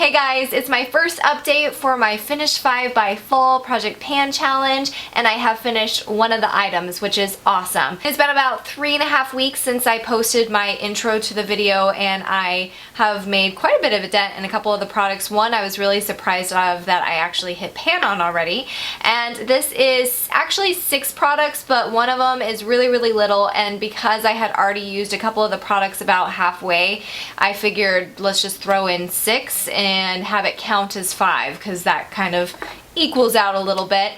Hey guys, it's my first update for my Finish 5 by Full Project Pan Challenge, and I have finished one of the items, which is awesome. It's been about 3.5 weeks since I posted my intro to the video, and I have made quite a bit of a dent in a couple of the products. One I was really surprised of that I actually hit pan on already, and this is actually 6 products, but one of them is really little, and because I had already used a couple of the products about halfway, I figured let's just throw in 6 and have it count as 5 because that kind of equals out a little bit.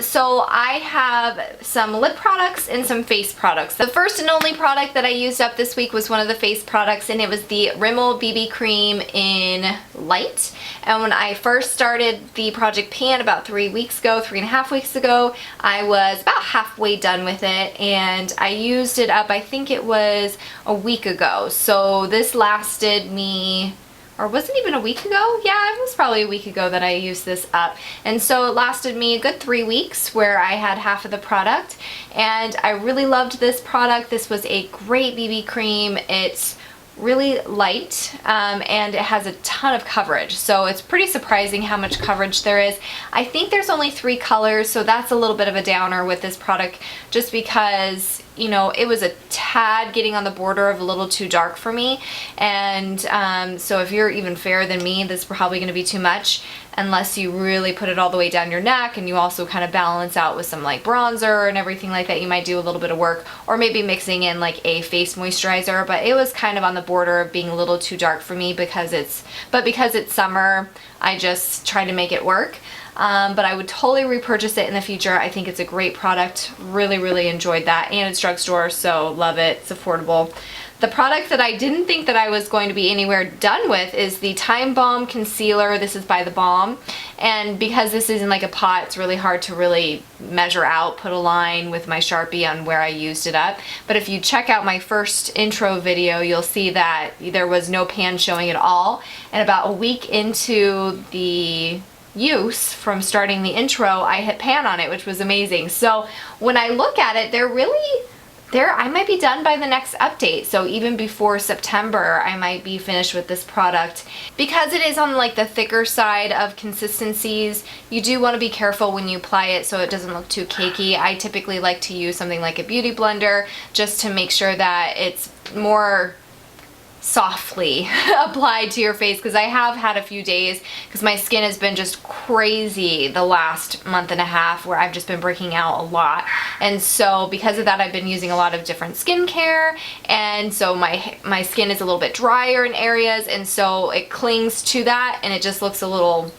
So I have some lip products and some face products. The first and only product that I used up this week was one of the face products, and it was the Rimmel BB cream in light. And when I first started the Project Pan about 3.5 weeks ago, I was about halfway done with it, and I used it up, I think it was a week ago. So this lasted me, or was it even a week ago? Yeah, it was probably a week ago that I used this up. And so it lasted me a good 3 weeks where I had half of the product, and I really loved this product. This was a great BB cream. It's really light and it has a ton of coverage, so it's pretty surprising how much coverage there is. I think there's only 3 colors, so that's a little bit of a downer with this product just because, you know, it was a tad getting on the border of a little too dark for me, and so if you're even fairer than me, this is probably going to be too much unless you really put it all the way down your neck and you also kind of balance out with some like bronzer and everything like that. You might do a little bit of work, or maybe mixing in like a face moisturizer, but it was kind of on the border of being a little too dark for me because it's summer, I just tried to make it work. But I would totally repurchase it in the future. I think it's a great product. Really enjoyed that, and it's drugstore, so love it. It's affordable. The product that I didn't think that I was going to be anywhere done with is the Time Balm Concealer. This is by TheBalm, and because this is in like a pot, it's really hard to really measure out, put a line with my Sharpie on where I used it up. But if you check out my first intro video, you'll see that there was no pan showing at all, and about a week into the use from starting the intro, I hit pan on it, which was amazing. So when I look at it, I might be done by the next update. So even before September, I might be finished with this product. Because it is on like the thicker side of consistencies, you do want to be careful when you apply it so it doesn't look too cakey. I typically like to use something like a beauty blender just to make sure that it's more softly applied to your face, because I have had a few days because my skin has been just crazy the last month and a half where I've just been breaking out a lot, and so because of that I've been using a lot of different skincare, and so my skin is a little bit drier in areas, and so it clings to that and it just looks a little,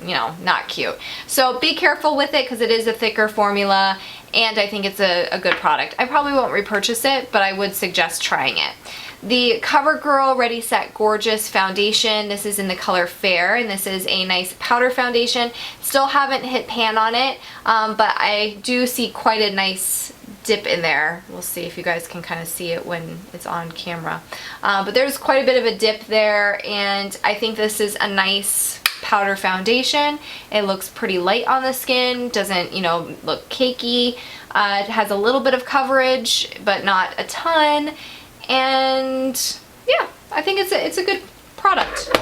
you know, not cute. So be careful with it because it is a thicker formula, and I think it's a good product. I probably won't repurchase it, but I would suggest trying it. The Covergirl Ready Set Gorgeous Foundation, this is in the color Fair, and this is a nice powder foundation. Still haven't hit pan on it, but I do see quite a nice dip in there. We'll see if you guys can kind of see it when it's on camera. But there's quite a bit of a dip there, and I think this is a nice powder foundation. It looks pretty light on the skin, doesn't, you know, look cakey. It has a little bit of coverage, but not a ton. And yeah, I think it's a good product.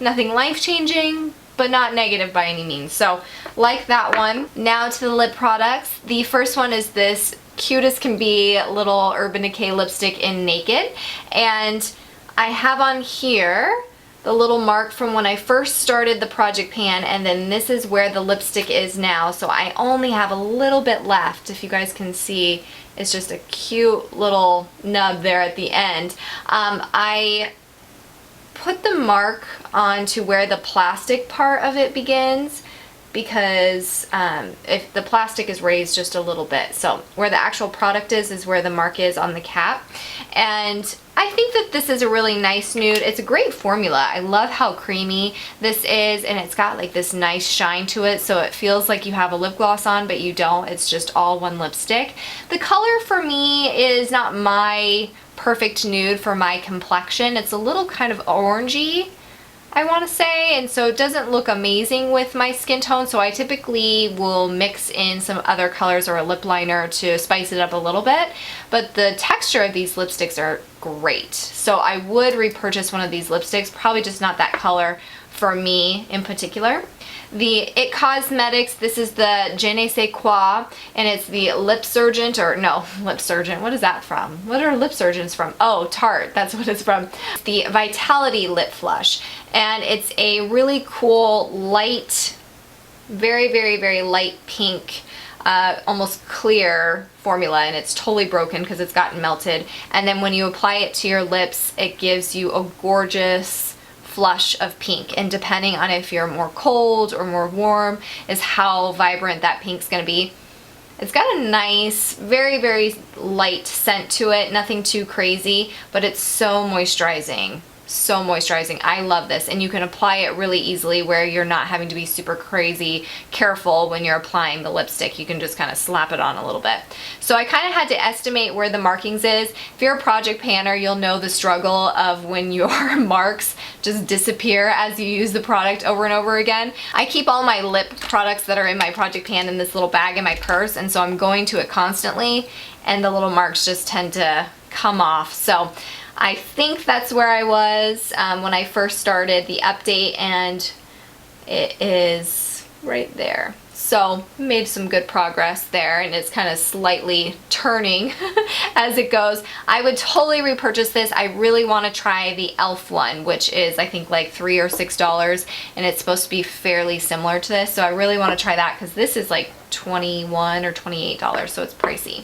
Nothing life-changing, but not negative by any means. So like that one. Now to the lip products. The first one is this cute as can be little Urban Decay lipstick in Naked, and I have on here the little mark from when I first started the Project Pan, and then this is where the lipstick is now, so I only have a little bit left. If you guys can see, it's just a cute little nub there at the end. I put the mark onto where the plastic part of it begins because if the plastic is raised just a little bit, so where the actual product is where the mark is on the cap. And I think that this is a really nice nude. It's a great formula. I love how creamy this is, and it's got like this nice shine to it, so it feels like you have a lip gloss on, but you don't. It's just all one lipstick. The color for me is not my perfect nude for my complexion. It's a little kind of orangey, I want to say, and so it doesn't look amazing with my skin tone, so I typically will mix in some other colors or a lip liner to spice it up a little bit, but the texture of these lipsticks are great. So I would repurchase one of these lipsticks, probably just not that color for me in particular. The It Cosmetics, this is the Je Ne Sais Quoi, and it's the Lip Surgeon, or no, Lip Surgeon, what is that from? What are lip surgeons from? Oh, Tarte, that's what it's from. The Vitality Lip Flush, and it's a really cool, light, very, very, very light pink, almost clear formula, and it's totally broken because it's gotten melted. And then when you apply it to your lips, it gives you a gorgeous flush of pink, and depending on if you're more cold or more warm is how vibrant that pink's gonna be. It's got a nice, very, very light scent to it, nothing too crazy, but it's so moisturizing. So moisturizing. I love this, and you can apply it really easily where you're not having to be super crazy careful when you're applying the lipstick. You can just kind of slap it on a little bit. So I kind of had to estimate where the markings is. If you're a project panner, you'll know the struggle of when your marks just disappear as you use the product over and over again. I keep all my lip products that are in my project pan in this little bag in my purse, and so I'm going to it constantly, and the little marks just tend to come off. So I think that's where I was when I first started the update, and it is right there. So made some good progress there, and it's kind of slightly turning as it goes. I would totally repurchase this. I really want to try the e.l.f. one, which is I think like $3 or $6, and it's supposed to be fairly similar to this. So I really want to try that because this is like $21 or $28, so it's pricey.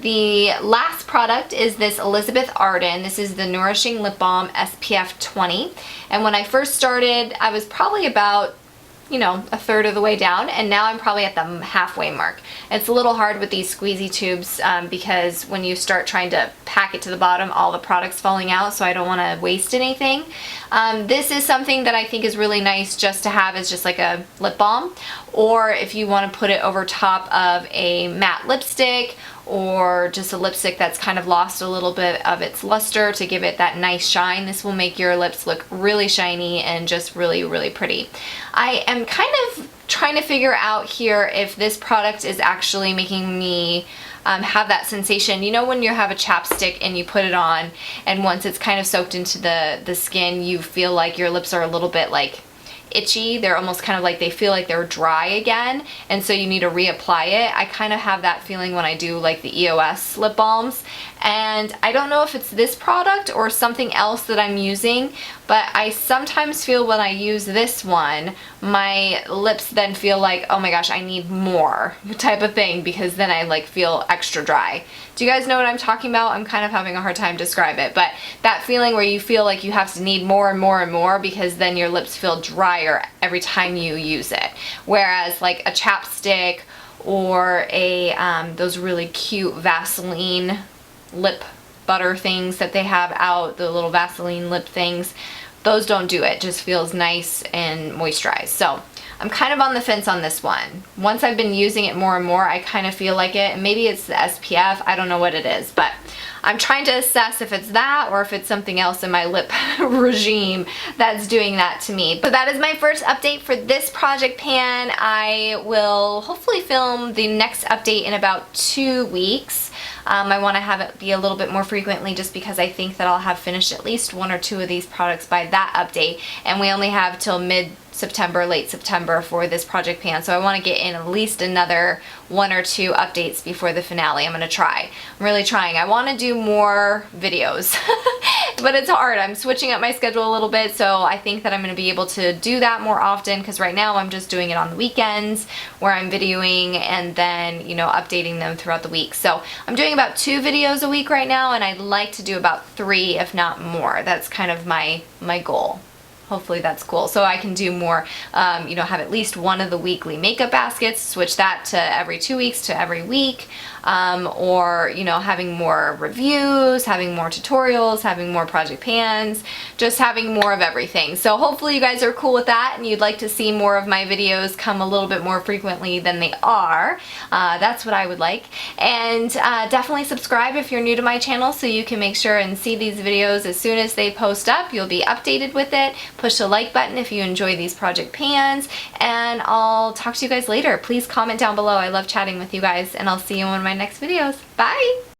The last product is this Elizabeth Arden. This is the Nourishing Lip Balm SPF 20. And when I first started, I was probably about, you know, a third of the way down, and now I'm probably at the halfway mark. It's a little hard with these squeezy tubes because when you start trying to pack it to the bottom, all the product's falling out, so I don't want to waste anything. This is something that I think is really nice just to have as just like a lip balm, or if you want to put it over top of a matte lipstick, or just a lipstick that's kind of lost a little bit of its luster to give it that nice shine. This will make your lips look really shiny and just really, really pretty. I am kind of trying to figure out here if this product is actually making me have that sensation. You know when you have a chapstick and you put it on, and once it's kind of soaked into the skin, you feel like your lips are a little bit like itchy. They're almost kind of like they feel like they're dry again, and so you need to reapply it. I kind of have that feeling when I do like the EOS lip balms, and I don't know if it's this product or something else that I'm using, but I sometimes feel when I use this one, my lips then feel like, oh my gosh, I need more type of thing, because then I like feel extra dry. Do you guys know what I'm talking about? I'm kind of having a hard time describe it, but that feeling where you feel like you have to need more and more and more because then your lips feel drier every time you use it. Whereas like a chapstick or a those really cute Vaseline lip butter things that they have out, the little Vaseline lip things, those don't do it. It just feels nice and moisturized. So I'm kind of on the fence on this one. Once I've been using it more and more, I kind of feel like it. Maybe it's the SPF, I don't know what it is, but I'm trying to assess if it's that or if it's something else in my lip regime that's doing that to me. But that is my first update for this project pan. I will hopefully film the next update in about 2 weeks. I want to have it be a little bit more frequently just because I think that I'll have finished at least 1 or 2 of these products by that update, and we only have till mid-September, late September for this project pan, so I want to get in at least another 1 or 2 updates before the finale. I'm going to try. I'm really trying. I want to do more videos, but it's hard. I'm switching up my schedule a little bit, so I think that I'm going to be able to do that more often, because right now I'm just doing it on the weekends where I'm videoing and then, you know, updating them throughout the week. So I'm doing about 2 videos a week right now, and I'd like to do about 3, if not more. That's kind of my goal. Hopefully that's cool. So I can do more, you know, have at least 1 of the weekly makeup baskets, switch that to every 2 weeks to every week, or, you know, having more reviews, having more tutorials, having more project pans, just having more of everything. So hopefully you guys are cool with that and you'd like to see more of my videos come a little bit more frequently than they are. That's what I would like. And definitely subscribe if you're new to my channel so you can make sure and see these videos as soon as they post up. You'll be updated with it. push the like button if you enjoy these project pans, and I'll talk to you guys later. Please comment down below. I love chatting with you guys, and I'll see you in one of my next videos. Bye!